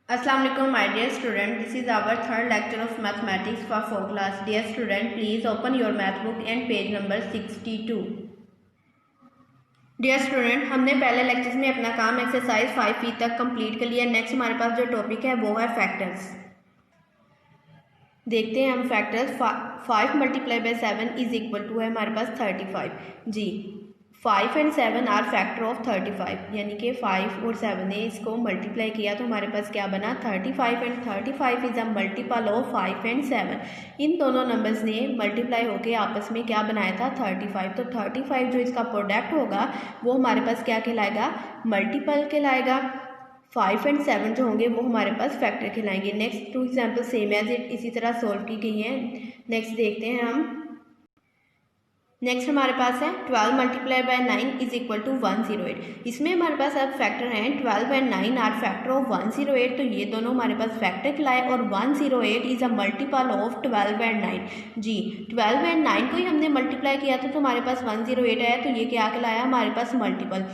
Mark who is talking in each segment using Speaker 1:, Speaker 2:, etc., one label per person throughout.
Speaker 1: Assalamu alaikum my dear student, this is our third lecture of mathematics for 4th class. Dear student, please open your math book and page number 62. Dear student, हमने पहले lectures में अपना काम exercise 5 तक complete कर लिया। Next हमारे पास जो टॉपिक है वो है फैक्टर्स। देखते हैं हम factors. 5 multiply by 7 is equal to है हमारे पास 35 जी। 5 एंड 7 आर फैक्टर ऑफ 35, यानी कि 5 और 7 ने इसको मल्टीप्लाई किया तो हमारे पास क्या बना 35 and 35 is a multiple of 5 and 7। इन दोनों नंबर्स ने मल्टीप्लाई होके आपस में क्या बनाया था 35। तो 35 जो इसका प्रोडक्ट होगा वो हमारे पास क्या कहलाएगा, मल्टीपल कहलाएगा। 5 एंड 7 जो होंगे वो हमारे पास फैक्टर कहलाएंगे। Next 2 example same as it इसी तरह सोल्व की गई हैं। नेक्स्ट देखते हैं हम। नेक्स्ट हमारे पास है 12 multiply by 9 is equal to 108। इसमें हमारे पास अब फैक्टर हैं 12 एंड 9 आर फैक्टर ऑफ 108। तो ये दोनों हमारे पास फैक्टर कहलाए और 108 is a multiple of 12 and 9 जी। 12 एंड 9 को ही हमने मल्टीप्लाई किया था तो हमारे पास 108 है, तो ये क्या कहलाया हमारे पास मल्टीपल।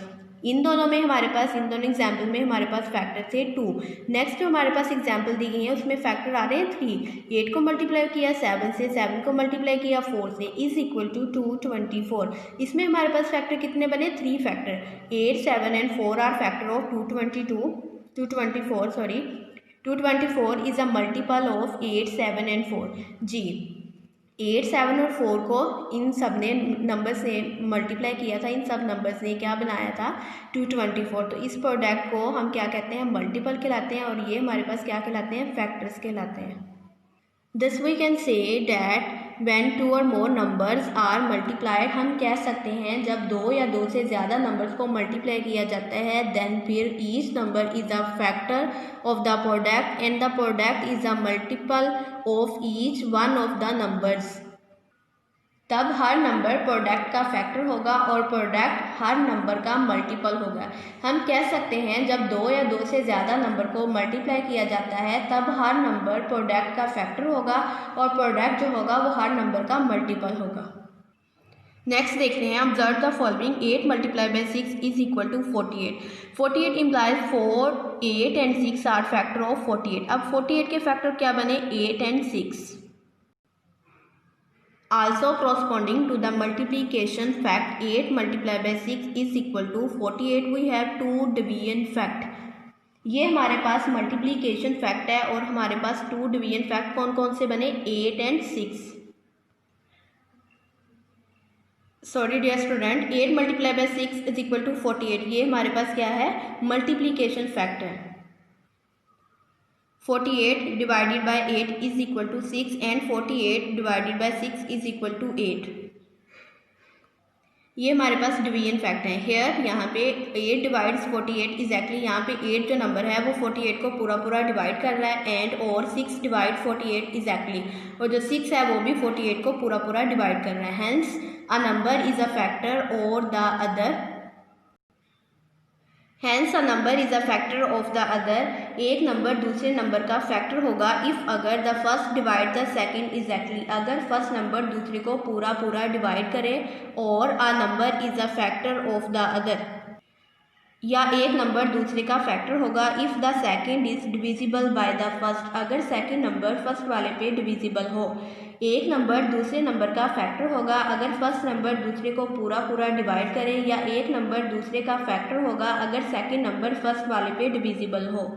Speaker 1: इन दोनों में हमारे पास, इन दोनों एग्जाम्पल में हमारे पास फैक्टर थे 2। नेक्स्ट जो हमारे पास एग्जाम्पल दी गई है उसमें फैक्टर आ रहे हैं 3। 8 को मल्टीप्लाई किया 7 से, 7 को मल्टीप्लाई किया 4 से, इज इक्वल टू 224। इसमें हमारे पास फैक्टर कितने बने, 3 factor. 8, 7 and 4 are factor of 224 is a multiple of 8, 7 and 4 जी। 8, 7 और 4 को इन सब ने नंबर्स ने मल्टीप्लाई किया था, इन सब नंबर्स ने क्या बनाया था 224। तो इस प्रोडक्ट को हम क्या कहते हैं, मल्टीपल कहलाते हैं और ये हमारे पास क्या कहलाते हैं, फैक्टर्स कहलाते हैं। Thus we can say that when 2 or more numbers are multiplied, हम कह सकते हैं जब 2 या 2 से ज़्यादा नंबर्स को मल्टीप्लाई किया जाता है, then फिर each number is a factor of the product and the product is a multiple of each one of the numbers। तब हर नंबर प्रोडक्ट का फैक्टर होगा और प्रोडक्ट हर नंबर का मल्टीपल होगा। हम कह सकते हैं जब 2 या 2 से ज़्यादा नंबर को मल्टीप्लाई किया जाता है तब हर नंबर प्रोडक्ट का फैक्टर होगा और प्रोडक्ट जो होगा वो हर नंबर का मल्टीपल होगा। नेक्स्ट देखते हैं, observe the following. 8 multiply by 6 is equal to 48। 48 implies 4, 8 and 6 are factor of 48। अब 48 के फैक्टर क्या बने, 8 and 6। Also corresponding to the multiplication fact 8 multiplied by 6 is equal to 48, we have 2 division fact। ये हमारे पास multiplication fact है और हमारे पास 2 division fact कौन कौन से बने, 8 and 6। Sorry dear student, 8 multiply by 6 is equal to 48, ये हमारे पास क्या है, मल्टीप्लिकेशन फैक्ट है। 48 divided by 8 is equal to 6 and 48 divided by 6 is equal to 8। ये हमारे पास डिवीजन फैक्ट है। हेयर यहाँ पे 8 डिवाइड्स 48 एग्जैक्टली, यहाँ पे 8 जो नंबर है वो 48 को पूरा पूरा डिवाइड कर रहा है एंड और 6 डिवाइड 48 एग्जैक्टली, और जो 6 है वो भी 48 को पूरा पूरा डिवाइड कर रहा है। Hence a number is a factor of the other, hence a number is a factor of the other. एक नंबर दूसरे नंबर का फैक्टर होगा इफ़ अगर the first divide the second exactly, अगर फर्स्ट नंबर दूसरे को पूरा पूरा डिवाइड करे, और a number is a factor of the other, या एक नंबर दूसरे का फैक्टर होगा if the second is divisible by the first, अगर सेकंड नंबर फर्स्ट वाले पे डिविजिबल हो। एक नंबर दूसरे नंबर का फैक्टर होगा अगर फर्स्ट नंबर दूसरे को पूरा पूरा डिवाइड करे, या एक नंबर दूसरे का फैक्टर होगा अगर सेकंड नंबर फर्स्ट वाले पे डिविजिबल हो।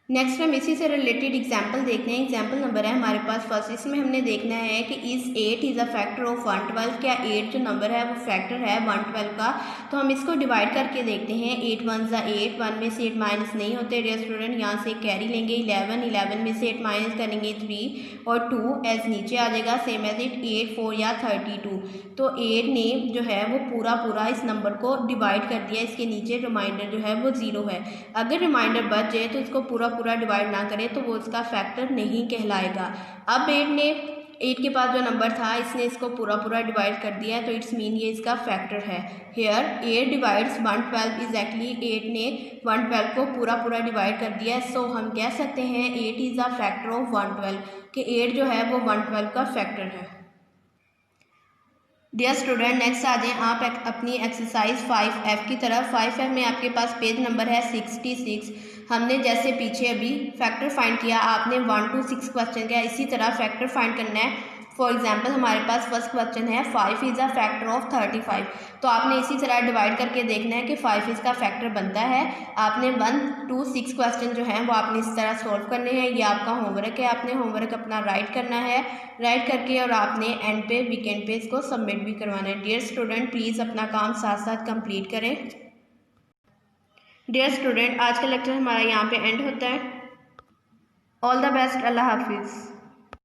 Speaker 1: नेक्स्ट हम इसी से रिलेटेड एग्जाम्पल देखते हैं। एग्जाम्पल नंबर है हमारे पास फर्स्ट, इसमें हमने देखना है कि इस 8 इज़ अ फैक्टर ऑफ 112। क्या 8 जो नंबर है वो फैक्टर है 112 का, तो हम इसको डिवाइड करके देखते हैं। 8 1 ज़ा 8, 1 में से 8 माइनस नहीं होते डियर स्टूडेंट, यहाँ से कैरी लेंगे 11, 11 में से 8 माइनस करेंगे 3 और 2 एज नीचे आ जाएगा सेम एज इट 8 4 या 32। तो 8 ने जो है वो पूरा पूरा इस नंबर को डिवाइड कर दिया, इसके नीचे रिमाइंडर जो है वो 0 है। अगर रिमाइंडर बच जाए तो इसको पूरा डिवाइड ना करे तो वो इसका फैक्टर नहीं कहलाएगा। अब 8 के पास जो नंबर था इसने इसको पूरा पूरा डिवाइड कर दिया है, तो इट्स मीन ये इसका फैक्टर है। हेयर 8 डिवाइड्स 112 एग्जैक्टली, 8 ने 112 को पूरा पूरा डिवाइड कर दिया है। सो हम कह सकते हैं 8 इज़ अ फैक्टर ऑफ 112, कि 8 जो है वो 112 का फैक्टर है। डियर स्टूडेंट नेक्स्ट आ जाएं आप अपनी एक्सरसाइज 5F की तरफ। 5F में आपके पास पेज नंबर है 66। हमने जैसे पीछे अभी फैक्टर फाइंड किया, आपने 1 to 6 क्वेश्चन किया, इसी तरह फैक्टर फाइंड करना है। फॉर एग्जांपल हमारे पास फर्स्ट क्वेश्चन है 5 इज़ अ फैक्टर ऑफ 35। तो आपने इसी तरह डिवाइड करके देखना है कि 5 इसका फैक्टर बनता है। आपने 1 to 6 क्वेश्चन जो हैं वो आपने इस तरह सॉल्व करने हैं। ये आपका होमवर्क है, आपने होमवर्क अपना राइट करना है। राइट करके और आपने एंड पे वीकेंड पे इसको सबमिट भी करवाना है। डियर स्टूडेंट प्लीज़ अपना काम साथ साथ कंप्लीट करें। डियर स्टूडेंट आज का लेक्चर हमारा यहाँ पे एंड होता है। ऑल द बेस्ट, अल्लाह हाफिज़।